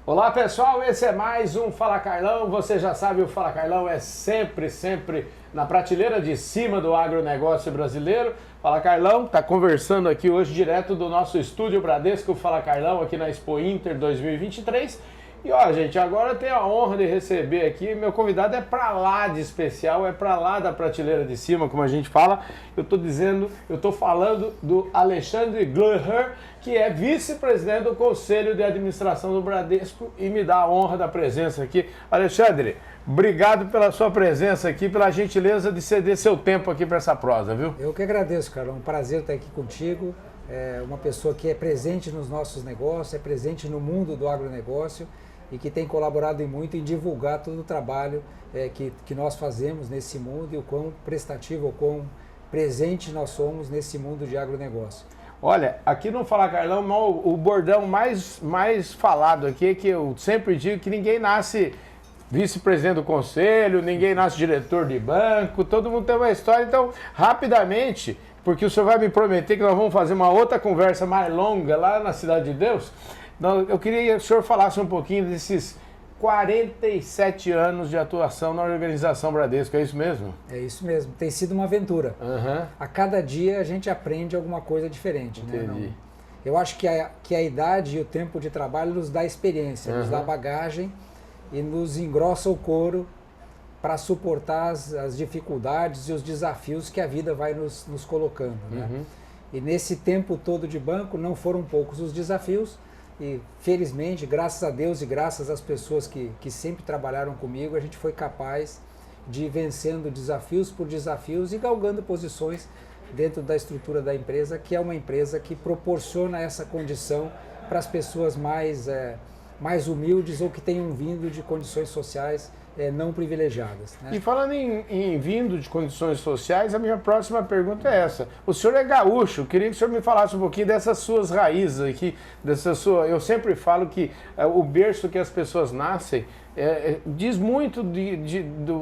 Olá pessoal, esse é mais um Fala Carlão. Você já sabe, o Fala Carlão é sempre na prateleira de cima do agronegócio brasileiro. Fala Carlão está conversando aqui hoje direto do nosso estúdio Bradesco Fala Carlão aqui na Expo Inter 2023. E ó, gente, agora eu tenho a honra de receber aqui, meu convidado é pra lá de especial, é pra lá da prateleira de cima, como a gente fala. Eu tô falando do Alexandre Gleurer, que é vice-presidente do Conselho de Administração do Bradesco e me dá a honra da presença aqui. Alexandre, obrigado pela sua presença aqui, pela gentileza de ceder seu tempo aqui para essa prosa, viu? Eu que agradeço, cara. É um prazer estar aqui contigo. É uma pessoa que é presente nos nossos negócios, é presente no mundo do agronegócio e que tem colaborado muito em divulgar todo o trabalho que nós fazemos nesse mundo e o quão prestativo, o quão presente nós somos nesse mundo de agronegócio. Olha, aqui no Fala Carlão, o bordão mais falado aqui é que eu sempre digo que ninguém nasce vice-presidente do conselho, ninguém nasce diretor de banco, todo mundo tem uma história. Então, rapidamente, porque o senhor vai me prometer que nós vamos fazer uma outra conversa mais longa lá na Cidade de Deus, eu queria que o senhor falasse um pouquinho desses 47 anos de atuação na organização Bradesco, é isso mesmo? É isso mesmo, tem sido uma aventura. Uhum. A cada dia a gente aprende alguma coisa diferente. Entendi. Né? Eu acho que a idade e o tempo de trabalho nos dá experiência, nos dá bagagem e nos engrossa o couro para suportar as dificuldades e os desafios que a vida vai nos colocando. Né? E nesse tempo todo de banco não foram poucos os desafios e felizmente, graças a Deus e graças às pessoas que sempre trabalharam comigo, a gente foi capaz de ir vencendo desafios por desafios e galgando posições dentro da estrutura da empresa, que é uma empresa que proporciona essa condição para as pessoas mais humildes ou que tenham vindo de condições sociais não privilegiadas. Né? E falando em vindo de condições sociais, a minha próxima pergunta é essa. O senhor é gaúcho, queria que o senhor me falasse um pouquinho dessas suas raízes aqui, eu sempre falo que o berço que as pessoas nascem diz muito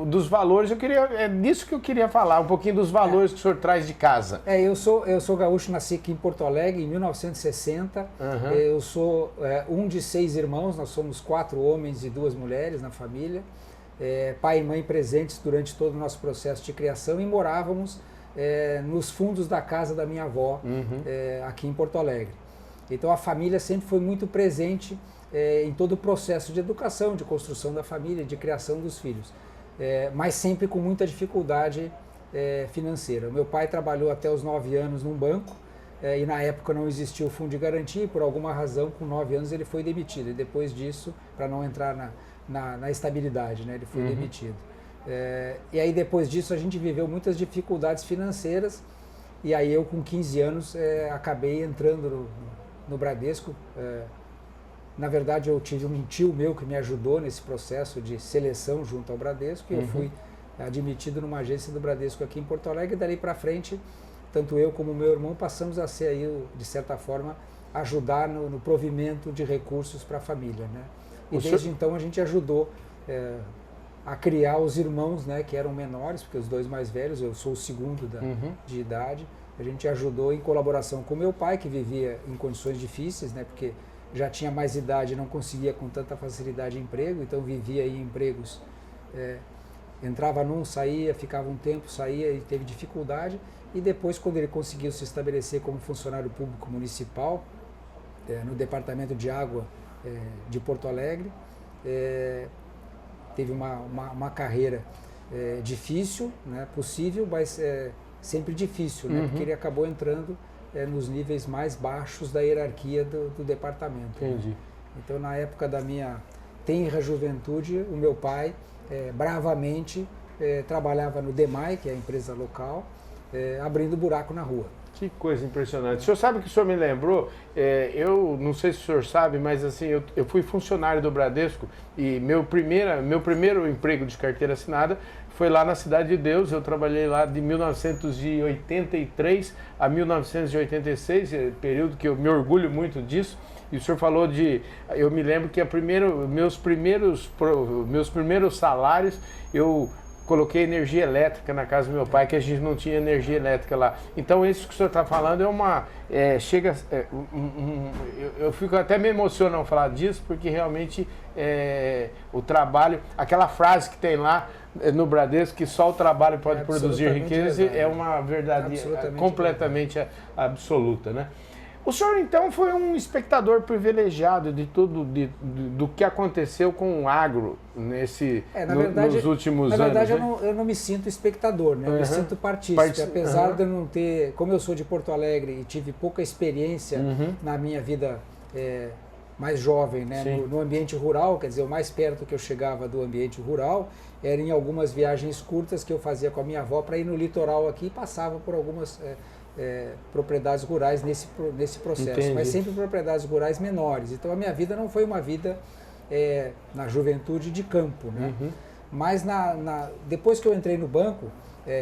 dos valores. É disso que eu queria falar, um pouquinho dos valores que o senhor traz de casa. Eu sou gaúcho, nasci aqui em Porto Alegre em 1960. Eu sou um de 6 irmãos, nós somos 4 homens e 2 mulheres na família. Pai e mãe presentes durante todo o nosso processo de criação e morávamos nos fundos da casa da minha avó, aqui em Porto Alegre. Então a família sempre foi muito presente em todo o processo de educação, de construção da família, de criação dos filhos, mas sempre com muita dificuldade financeira. O meu pai trabalhou até os 9 anos num banco e na época não existia o fundo de garantia e por alguma razão com 9 anos ele foi demitido e depois disso, para não entrar na estabilidade, né, ele foi demitido. E aí depois disso a gente viveu muitas dificuldades financeiras e aí eu com 15 anos acabei entrando no Bradesco. Na verdade eu tive um tio meu que me ajudou nesse processo de seleção junto ao Bradesco e eu fui admitido numa agência do Bradesco aqui em Porto Alegre e dali para frente, tanto eu como meu irmão passamos a ser aí, de certa forma, ajudar no provimento de recursos para a família, né? E desde então a gente ajudou a criar os irmãos, né, que eram menores, porque os 2 mais velhos, eu sou o segundo de idade, a gente ajudou em colaboração com meu pai, que vivia em condições difíceis, né, porque já tinha mais idade e não conseguia com tanta facilidade emprego, então vivia em empregos, entrava num, saía, ficava um tempo, saía e teve dificuldade, e depois quando ele conseguiu se estabelecer como funcionário público municipal, no departamento de água de Porto Alegre, teve uma carreira difícil, né, possível, mas sempre difícil, né, porque ele acabou entrando nos níveis mais baixos da hierarquia do departamento. Entendi. Né? Então, na época da minha tenra juventude, o meu pai bravamente trabalhava no DEMAI, que é a empresa local, abrindo buraco na rua. Que coisa impressionante. O senhor sabe que o senhor me lembrou, eu não sei se o senhor sabe, mas assim, eu fui funcionário do Bradesco e meu primeiro emprego de carteira assinada foi lá na Cidade de Deus. Eu trabalhei lá de 1983 a 1986, período que eu me orgulho muito disso. E o senhor falou eu me lembro que meus primeiros salários, coloquei energia elétrica na casa do meu pai, que a gente não tinha energia elétrica lá. Então isso que o senhor está falando é uma... eu fico até me emocionado ao falar disso, porque realmente o trabalho, aquela frase que tem lá no Bradesco, que só o trabalho pode produzir riqueza, é uma verdade completamente absoluta, né? O senhor, então, foi um espectador privilegiado de tudo, do que aconteceu com o agro nos últimos anos. Na verdade, eu não me sinto espectador, né? Eu me sinto partícipe. Apesar de eu não ter... Como eu sou de Porto Alegre e tive pouca experiência na minha vida mais jovem, né? No ambiente rural, quer dizer, o mais perto que eu chegava do ambiente rural era em algumas viagens curtas que eu fazia com a minha avó para ir no litoral aqui e passava por algumas... propriedades rurais nesse processo. Entendi. Mas sempre propriedades rurais menores. Então a minha vida não foi uma vida na juventude de campo, né? Mas depois que eu entrei no banco,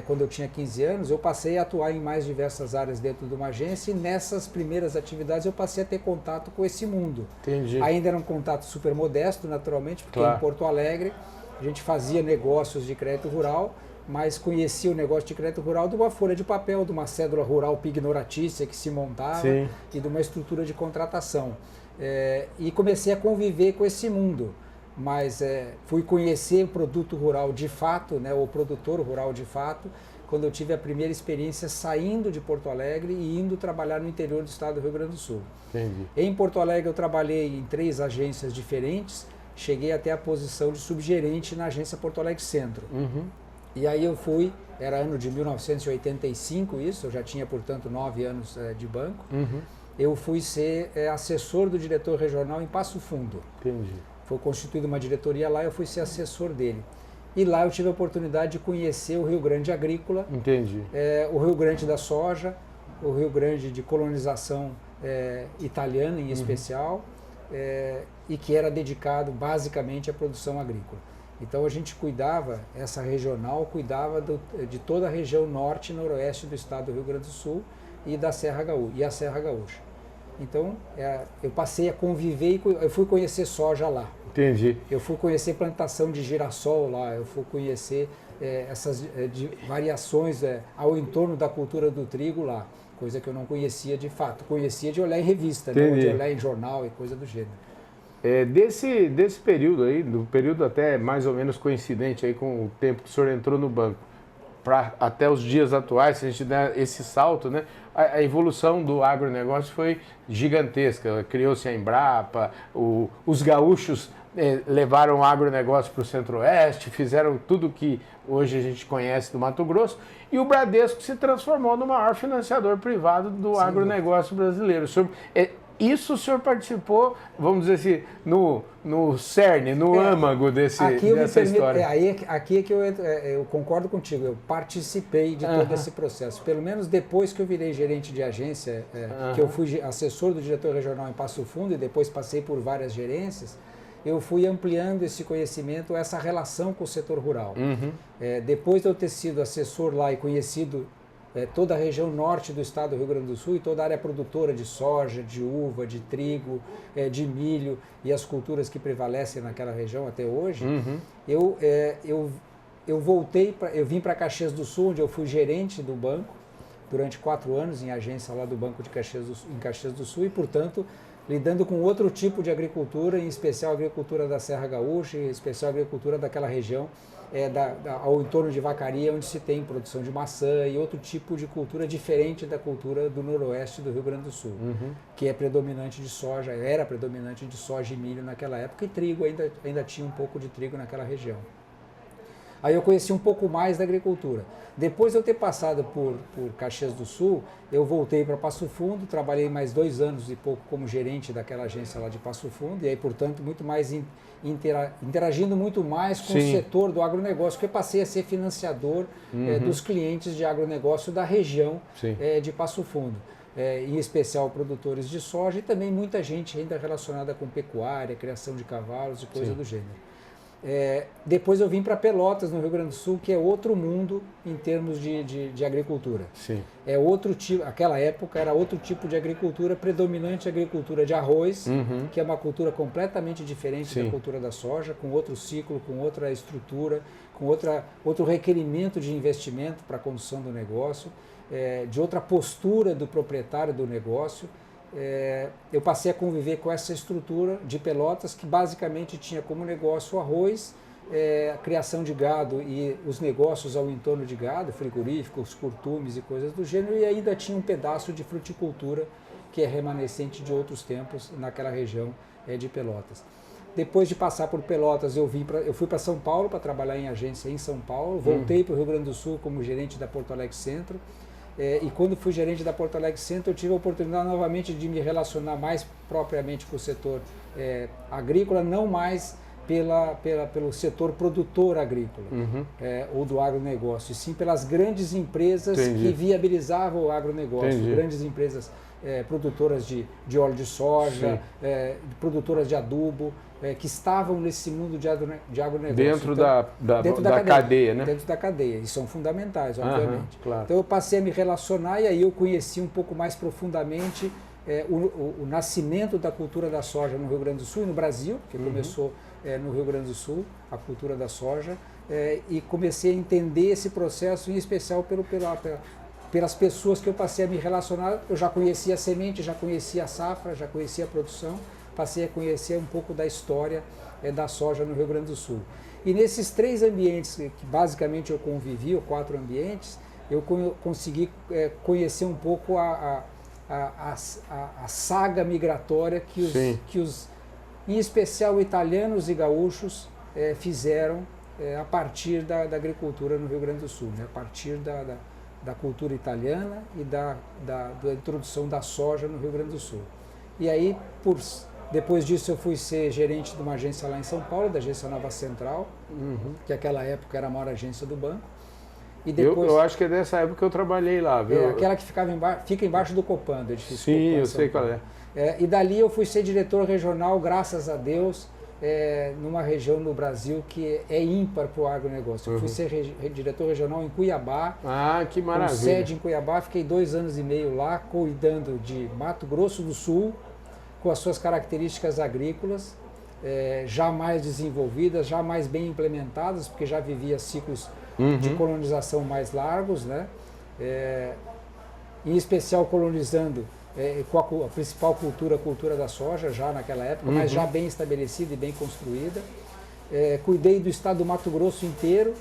quando eu tinha 15 anos, eu passei a atuar em mais diversas áreas dentro de uma agência, e nessas primeiras atividades eu passei a ter contato com esse mundo. Entendi. Ainda era um contato super modesto, naturalmente, porque em Porto Alegre a gente fazia negócios de crédito rural, mas conhecia o negócio de crédito rural de uma folha de papel, de uma cédula rural pignoratícia que se montava e de uma estrutura de contratação. E comecei a conviver com esse mundo, mas fui conhecer o produto rural de fato, né, o produtor rural de fato, quando eu tive a primeira experiência saindo de Porto Alegre e indo trabalhar no interior do estado do Rio Grande do Sul. Entendi. Em Porto Alegre eu trabalhei em 3 agências diferentes, cheguei até a posição de subgerente na agência Porto Alegre Centro. E aí eu fui, era ano de 1985 isso, eu já tinha, portanto, 9 anos de banco. Eu fui ser assessor do diretor regional em Passo Fundo. Entendi. Foi constituída uma diretoria lá, eu fui ser assessor dele. E lá eu tive a oportunidade de conhecer o Rio Grande agrícola, Entendi. O Rio Grande da soja, o Rio Grande de colonização italiana em especial, e que era dedicado basicamente à produção agrícola. Então a gente cuidava, essa regional cuidava de toda a região norte e noroeste do estado do Rio Grande do Sul e da Serra Gaúcha. Então eu passei a conviver, eu fui conhecer soja lá. Entendi. Eu fui conhecer plantação de girassol lá, eu fui conhecer essas variações ao entorno da cultura do trigo lá, coisa que eu não conhecia de fato. Conhecia de olhar em revista, né, de olhar em jornal e coisa do gênero. Desse período aí, do período até mais ou menos coincidente aí com o tempo que o senhor entrou no banco, para até os dias atuais, se a gente der esse salto, né, a evolução do agronegócio foi gigantesca. Criou-se a Embrapa, os gaúchos levaram o agronegócio para o Centro-Oeste, fizeram tudo que hoje a gente conhece do Mato Grosso, e o Bradesco se transformou no maior financiador privado do agronegócio brasileiro. Isso o senhor participou, vamos dizer assim, no cerne, no âmago dessa história. Aqui é que eu concordo contigo, eu participei de todo esse processo. Pelo menos depois que eu virei gerente de agência, que eu fui assessor do diretor regional em Passo Fundo e depois passei por várias gerências, eu fui ampliando esse conhecimento, essa relação com o setor rural. Depois de eu ter sido assessor lá e conhecido toda a região norte do estado do Rio Grande do Sul e toda a área produtora de soja, de uva, de trigo, de milho e as culturas que prevalecem naquela região até hoje, eu vim para Caxias do Sul, onde eu fui gerente do banco durante 4 anos em agência lá do Banco de em Caxias do Sul e, portanto, lidando com outro tipo de agricultura, em especial a agricultura da Serra Gaúcha, em especial a agricultura daquela região ao entorno de Vacaria, onde se tem produção de maçã e outro tipo de cultura diferente da cultura do noroeste do Rio Grande do Sul, que é predominante de soja, era predominante de soja e milho naquela época, e trigo, ainda tinha um pouco de trigo naquela região. Aí eu conheci um pouco mais da agricultura. Depois de eu ter passado por Caxias do Sul, eu voltei para Passo Fundo, trabalhei mais 2 anos e pouco como gerente daquela agência lá de Passo Fundo, e aí, portanto, muito mais interagindo muito mais com o setor do agronegócio, porque eu passei a ser financiador dos clientes de agronegócio da região de Passo Fundo. Em especial produtores de soja e também muita gente ainda relacionada com pecuária, criação de cavalos e coisa do gênero. Depois eu vim para Pelotas, no Rio Grande do Sul, que é outro mundo em termos de agricultura. Sim. É outro tipo, aquela época era outro tipo de agricultura, predominante agricultura de arroz, que é uma cultura completamente diferente da cultura da soja, com outro ciclo, com outra estrutura, com outro requerimento de investimento para a condução do negócio, de outra postura do proprietário do negócio. Eu passei a conviver com essa estrutura de Pelotas, que basicamente tinha como negócio o arroz, a criação de gado e os negócios ao entorno de gado, frigoríficos, curtumes e coisas do gênero, e ainda tinha um pedaço de fruticultura que é remanescente de outros tempos naquela região de Pelotas. Depois de passar por Pelotas, eu fui para São Paulo para trabalhar em agência em São Paulo, voltei para o Rio Grande do Sul como gerente da Porto Alegre Centro. E quando fui gerente da Porto Alegre Centro, eu tive a oportunidade novamente de me relacionar mais propriamente com o setor agrícola, não mais pelo setor produtor agrícola ou do agronegócio, e sim pelas grandes empresas que viabilizavam o agronegócio, grandes empresas produtoras de óleo de soja, produtoras de adubo, que estavam nesse mundo de agronegócio. Dentro da cadeia, né? Dentro da cadeia, e são fundamentais, obviamente. Claro. Então eu passei a me relacionar e aí eu conheci um pouco mais profundamente o nascimento da cultura da soja no Rio Grande do Sul e no Brasil, que começou no Rio Grande do Sul, a cultura da soja, e comecei a entender esse processo, em especial pelas pessoas que eu passei a me relacionar. Eu já conhecia a semente, já conhecia a safra, já conhecia a produção, passei a conhecer um pouco da história da soja no Rio Grande do Sul. E nesses 3 ambientes que basicamente eu convivi, ou 4 ambientes, eu consegui conhecer um pouco a saga migratória que os, em especial italianos e gaúchos, fizeram a partir da agricultura no Rio Grande do Sul, né? A partir da cultura italiana e da introdução da soja no Rio Grande do Sul. E aí, depois disso, eu fui ser gerente de uma agência lá em São Paulo, da agência Nova Central, que naquela época era a maior agência do banco. E depois, eu acho que é dessa época que eu trabalhei lá, viu? Aquela que fica embaixo do Copan, do edifício Sim, Copan, eu sei qual é. E dali eu fui ser diretor regional, graças a Deus, numa região no Brasil que é ímpar para o agronegócio. Eu fui ser diretor regional em Cuiabá. Ah, que maravilha. Com sede em Cuiabá, fiquei 2 anos e meio lá, cuidando de Mato Grosso do Sul, com as suas características agrícolas, já mais desenvolvidas, já mais bem implementadas, porque já vivia ciclos de colonização mais largos, né? Em especial colonizando com a principal cultura, a cultura da soja, já naquela época, mas já bem estabelecida e bem construída. Cuidei do estado do Mato Grosso inteiro,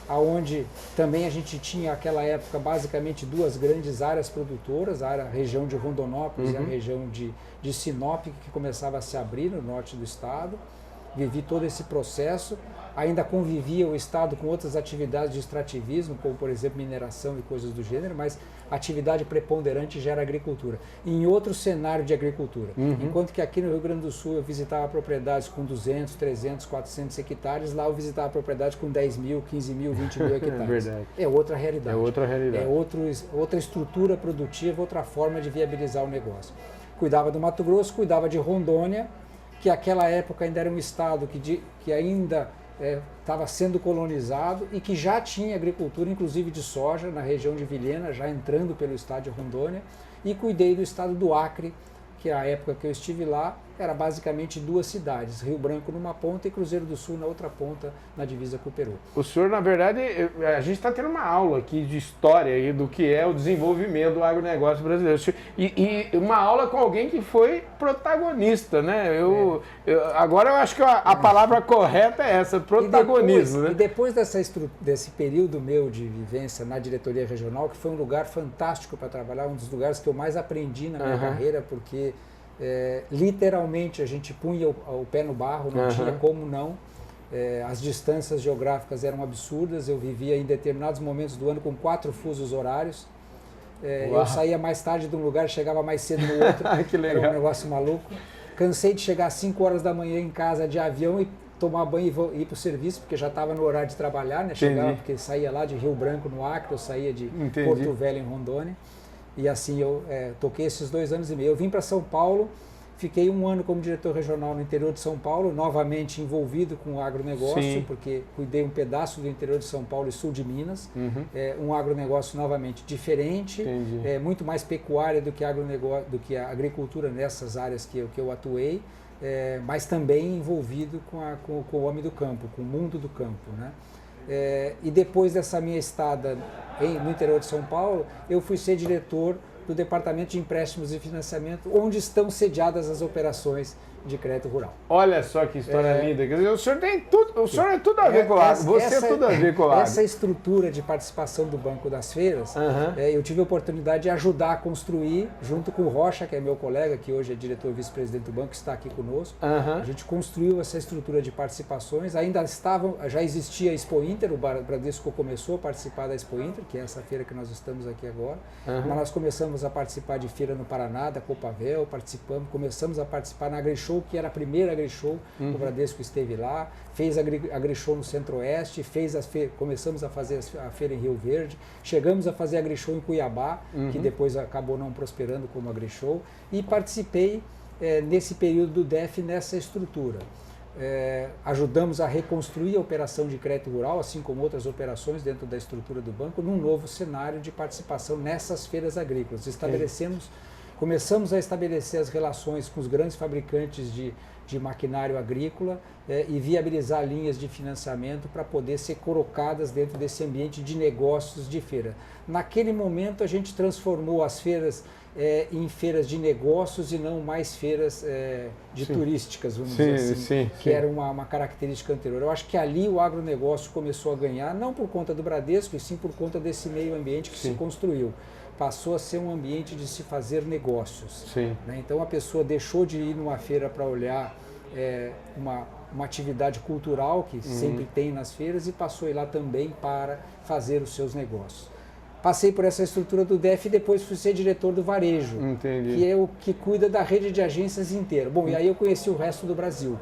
onde também a gente tinha naquela época basicamente 2 grandes áreas produtoras, a região de Rondonópolis e a região de Sinop, que começava a se abrir no norte do estado. Vivi todo esse processo, ainda convivia o estado com outras atividades de extrativismo, como por exemplo mineração e coisas do gênero, mas a atividade preponderante já era agricultura, em outro cenário de agricultura. Enquanto que aqui no Rio Grande do Sul eu visitava propriedades com 200, 300, 400 hectares, lá eu visitava propriedades com 10 mil, 15 mil, 20 mil hectares. Verdade. É outra realidade. É outra realidade. Outra estrutura produtiva, outra forma de viabilizar o negócio. Cuidava do Mato Grosso, cuidava de Rondônia, que naquela época ainda era um estado que ainda estava sendo colonizado e que já tinha agricultura, inclusive de soja, na região de Vilhena, já entrando pelo estado de Rondônia, e cuidei do estado do Acre, que a época que eu estive lá era basicamente 2 cidades, Rio Branco numa ponta e Cruzeiro do Sul na outra ponta, na divisa com o Peru. O senhor, na verdade, a gente está tendo uma aula aqui de história aí do que é o desenvolvimento do agronegócio brasileiro. E uma aula com alguém que foi protagonista, né? Agora eu acho que a palavra correta é essa, protagonismo. E depois desse período meu de vivência na diretoria regional, que foi um lugar fantástico para trabalhar, um dos lugares que eu mais aprendi na minha carreira, porque literalmente a gente punha o pé no barro, não tinha como não. As distâncias geográficas eram absurdas, eu vivia em determinados momentos do ano com 4 fusos horários. Eu saía mais tarde de um lugar, chegava mais cedo no outro. Que legal. Era um negócio maluco. Cansei de chegar às 5 horas da manhã em casa de avião e tomar banho e ir para o serviço, porque já estava no horário de trabalhar, né? Chegava, porque saía lá de Rio Branco, no Acre, eu saía de Porto Velho, em Rondônia. E assim eu toquei esses 2 anos e meio. Eu vim para São Paulo, Fiquei um ano como diretor regional no interior de São Paulo, novamente envolvido com o agronegócio, porque cuidei um pedaço do interior de São Paulo e sul de Minas. Um agronegócio novamente diferente, muito mais pecuária do que agronegócio, do que a agricultura nessas áreas que eu atuei, mas também envolvido com o homem do campo, com o mundo do campo, né? E depois dessa minha estada no interior de São Paulo, eu fui ser diretor do Departamento de Empréstimos e Financiamento, onde estão sediadas as operações de crédito rural. Olha só que história linda. Quer dizer, o senhor tem tudo, o senhor é tudo a ver com o agro, você é tudo a ver com o agro. Essa estrutura de participação do Banco das Feiras, eu tive a oportunidade de ajudar a construir, junto com o Rocha, que é meu colega, que hoje é diretor e vice-presidente do banco, que está aqui conosco. A gente construiu essa estrutura de participações, já existia a Expo Inter, o Bradesco começou a participar da Expo Inter, que é essa feira que nós estamos aqui agora, mas nós começamos a participar de feira no Paraná, da Copavel, começamos a participar na AgriShow, que era a primeira AgriShow, o Bradesco esteve lá, fez a AgriShow no Centro-Oeste, começamos a fazer a feira em Rio Verde, chegamos a fazer a AgriShow em Cuiabá, que depois acabou não prosperando como AgriShow, e participei nesse período do DEF nessa estrutura. Ajudamos a reconstruir a operação de crédito rural, assim como outras operações dentro da estrutura do banco, num novo cenário de participação nessas feiras agrícolas. Começamos a estabelecer as relações com os grandes fabricantes de maquinário agrícola e viabilizar linhas de financiamento para poder ser colocadas dentro desse ambiente de negócios de feira. Naquele momento a gente transformou as feiras em feiras de negócios e não mais feiras turísticas, vamos dizer assim, que era uma característica anterior. Eu acho que ali o agronegócio começou a ganhar, não por conta do Bradesco, e sim por conta desse meio ambiente que se construiu. Passou a ser um ambiente de se fazer negócios. Né? Então a pessoa deixou de ir numa feira para olhar uma atividade cultural que sempre tem nas feiras e passou a ir lá também para fazer os seus negócios. Passei por essa estrutura do DEF e depois fui ser diretor do varejo, que é o que cuida da rede de agências inteira. Bom, e aí eu conheci o resto do Brasil,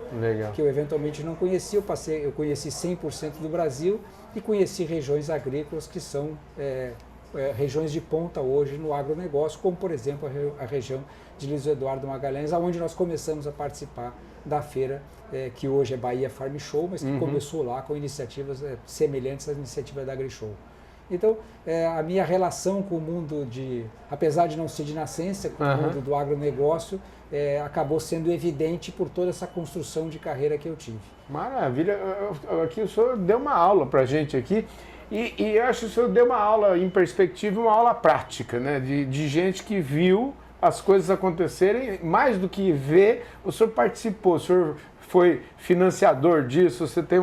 que eu eventualmente não conhecia. Eu conheci 100% do Brasil e conheci regiões agrícolas que são regiões de ponta hoje no agronegócio, como por exemplo a região de Luiz Eduardo Magalhães, onde nós começamos a participar da feira, que hoje é Bahia Farm Show, mas que começou lá com iniciativas semelhantes às iniciativas da AgriShow. Então, a minha relação com o mundo apesar de não ser de nascença, com o mundo do agronegócio, acabou sendo evidente por toda essa construção de carreira que eu tive. Maravilha! Aqui o senhor deu uma aula para a gente aqui. E eu acho que o senhor deu uma aula em perspectiva, uma aula prática, né? De gente que viu as coisas acontecerem, mais do que ver, o senhor participou, o senhor foi financiador disso, você tem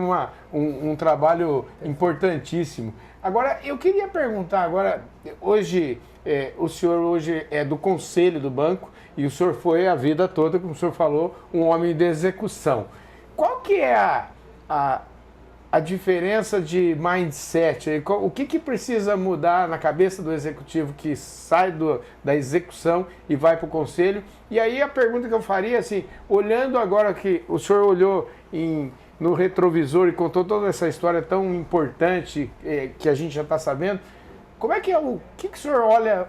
um trabalho importantíssimo. Agora, eu queria perguntar, hoje, o senhor hoje é do conselho do banco e o senhor foi a vida toda, como o senhor falou, um homem de execução. Qual que é a diferença de mindset? O que precisa mudar na cabeça do executivo que sai da execução e vai para o conselho? E aí a pergunta que eu faria, assim, olhando agora que o senhor olhou no retrovisor e contou toda essa história tão importante que a gente já está sabendo, como é que o que o senhor olha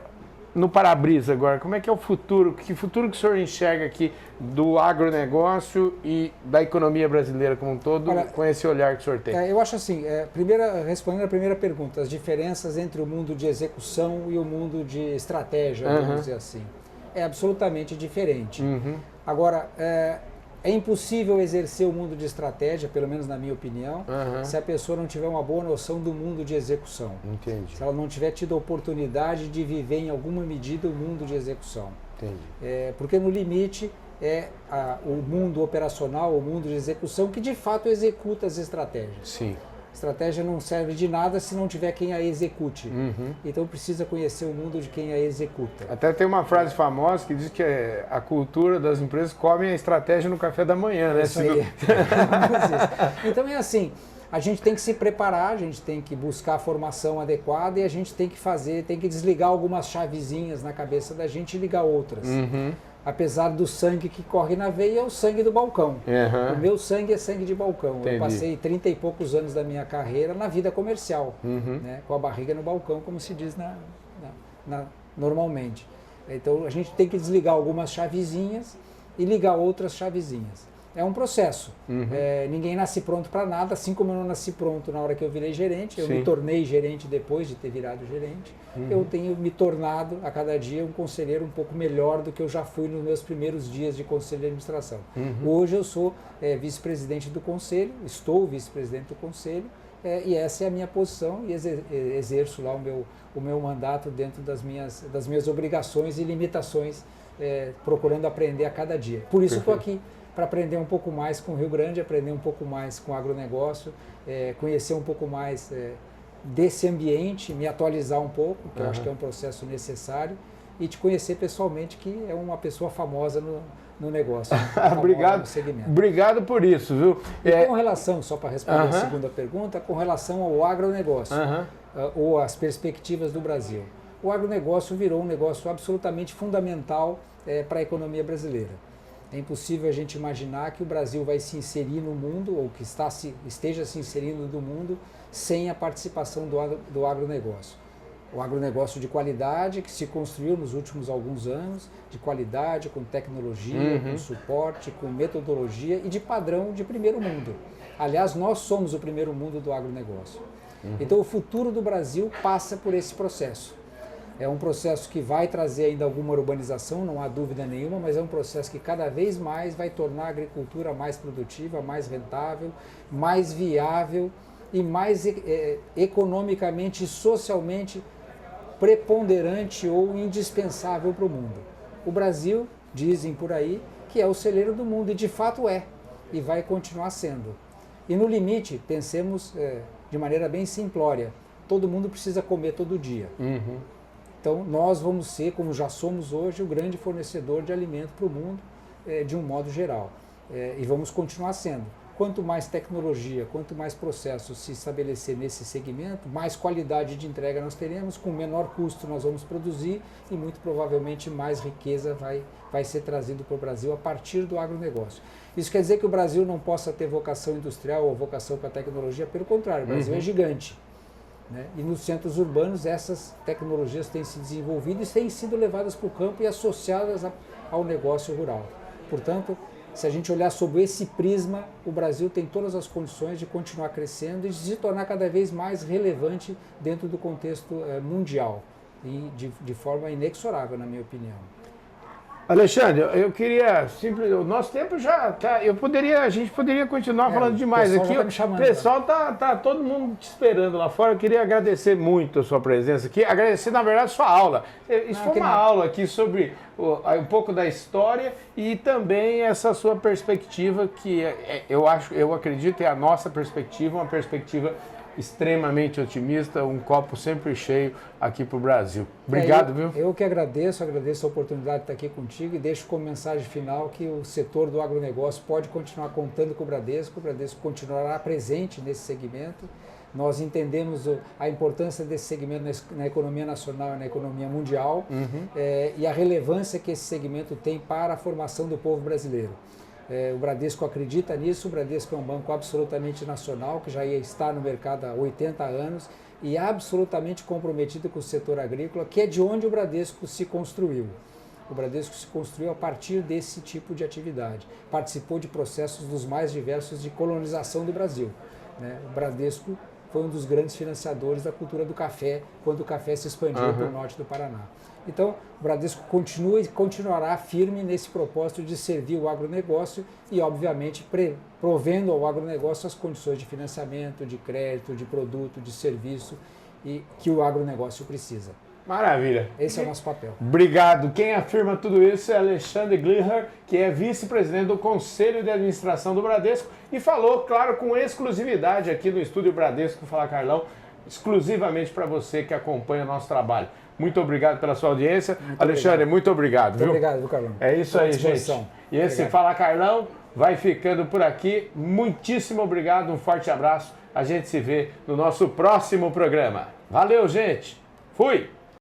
no para-brisa agora? Como é que é o futuro? Que futuro que o senhor enxerga aqui do agronegócio e da economia brasileira como um todo, com esse olhar que o senhor tem? Eu acho assim, respondendo a primeira pergunta, as diferenças entre o mundo de execução e o mundo de estratégia, vamos dizer assim, é absolutamente diferente. Agora, é impossível exercer o mundo de estratégia, pelo menos na minha opinião, se a pessoa não tiver uma boa noção do mundo de execução. Entendi. Se ela não tiver tido a oportunidade de viver em alguma medida o mundo de execução. Entendi. Porque no limite o mundo operacional, o mundo de execução, que de fato executa as estratégias. Sim. Estratégia não serve de nada se não tiver quem a execute. Então precisa conhecer o mundo de quem a executa. Até tem uma frase famosa que diz que a cultura das empresas come a estratégia no café da manhã, né? Isso aí. Então é assim, a gente tem que se preparar, a gente tem que buscar a formação adequada e a gente tem que desligar algumas chavezinhas na cabeça da gente e ligar outras. Apesar do sangue que corre na veia, é o sangue do balcão. O meu sangue é sangue de balcão. Entendi. Eu passei 30 e poucos anos da minha carreira na vida comercial, né, com a barriga no balcão, como se diz normalmente. Então a gente tem que desligar algumas chavezinhas e ligar outras chavezinhas. É um processo. Ninguém nasce pronto para nada, assim como eu não nasci pronto na hora que eu virei gerente, eu me tornei gerente depois de ter virado gerente, eu tenho me tornado a cada dia um conselheiro um pouco melhor do que eu já fui nos meus primeiros dias de conselho de administração. Hoje eu sou vice-presidente do conselho, estou vice-presidente do conselho, e essa é a minha posição e exerço lá o meu mandato dentro das minhas obrigações e limitações, procurando aprender a cada dia. Por isso estou aqui, para aprender um pouco mais com o Rio Grande, aprender um pouco mais com o agronegócio, conhecer um pouco mais desse ambiente, me atualizar um pouco, que eu acho que é um processo necessário, e te conhecer pessoalmente, que é uma pessoa famosa no negócio. Obrigado, no segmento. Obrigado por isso, viu? E com relação, só para responder a segunda pergunta, com relação ao agronegócio, ou as perspectivas do Brasil. O agronegócio virou um negócio absolutamente fundamental para a economia brasileira. É impossível a gente imaginar que o Brasil vai se inserir no mundo, ou que esteja se inserindo no mundo, sem a participação do agronegócio. O agronegócio de qualidade que se construiu nos últimos alguns anos, de qualidade, com tecnologia, com suporte, com metodologia e de padrão de primeiro mundo. Aliás, nós somos o primeiro mundo do agronegócio. Então o futuro do Brasil passa por esse processo. É um processo que vai trazer ainda alguma urbanização, não há dúvida nenhuma, mas é um processo que cada vez mais vai tornar a agricultura mais produtiva, mais rentável, mais viável e mais economicamente e socialmente preponderante ou indispensável para o mundo. O Brasil, dizem por aí, que é o celeiro do mundo, e de fato é, e vai continuar sendo. E no limite, pensemos de maneira bem simplória, todo mundo precisa comer todo dia. Então, nós vamos ser, como já somos hoje, o grande fornecedor de alimento para o mundo, de um modo geral. E vamos continuar sendo. Quanto mais tecnologia, quanto mais processos se estabelecer nesse segmento, mais qualidade de entrega nós teremos, com menor custo nós vamos produzir e muito provavelmente mais riqueza vai ser trazido para o Brasil a partir do agronegócio. Isso quer dizer que o Brasil não possa ter vocação industrial ou vocação para a tecnologia, pelo contrário, o Brasil é gigante. E nos centros urbanos essas tecnologias têm se desenvolvido e têm sido levadas para o campo e associadas ao negócio rural. Portanto, se a gente olhar sob esse prisma, o Brasil tem todas as condições de continuar crescendo e de se tornar cada vez mais relevante dentro do contexto mundial e de forma inexorável, na minha opinião. Alexandre, eu queria o nosso tempo já tá, a gente poderia continuar falando demais aqui. O pessoal tá todo mundo te esperando lá fora. Eu queria agradecer muito a sua presença aqui, agradecer na verdade a sua aula. Isso foi uma aula aqui sobre um pouco da história e também essa sua perspectiva que eu acredito é a nossa perspectiva, uma perspectiva extremamente otimista, um copo sempre cheio aqui para o Brasil. Obrigado, viu? Eu que agradeço a oportunidade de estar aqui contigo e deixo como mensagem final que o setor do agronegócio pode continuar contando com o Bradesco continuará presente nesse segmento. Nós entendemos a importância desse segmento na economia nacional e na economia mundial e a relevância que esse segmento tem para a formação do povo brasileiro. O Bradesco acredita nisso, o Bradesco é um banco absolutamente nacional, que já está no mercado há 80 anos e absolutamente comprometido com o setor agrícola, que é de onde o Bradesco se construiu. O Bradesco se construiu a partir desse tipo de atividade, participou de processos dos mais diversos de colonização do Brasil. O Bradesco foi um dos grandes financiadores da cultura do café, quando o café se expandiu para o norte do Paraná. Então, o Bradesco continua e continuará firme nesse propósito de servir o agronegócio e, obviamente, provendo ao agronegócio as condições de financiamento, de crédito, de produto, de serviço e que o agronegócio precisa. Maravilha. Esse é o nosso papel. Obrigado. Quem afirma tudo isso é Alexandre Gliher, que é vice-presidente do Conselho de Administração do Bradesco e falou, claro, com exclusividade aqui no Estúdio Bradesco Fala Carlão, exclusivamente para você que acompanha o nosso trabalho. Muito obrigado pela sua audiência. Alexandre, muito obrigado. Muito obrigado, Carlão. É isso aí, gente. E esse Fala Carlão vai ficando por aqui. Muitíssimo obrigado, um forte abraço. A gente se vê no nosso próximo programa. Valeu, gente. Fui!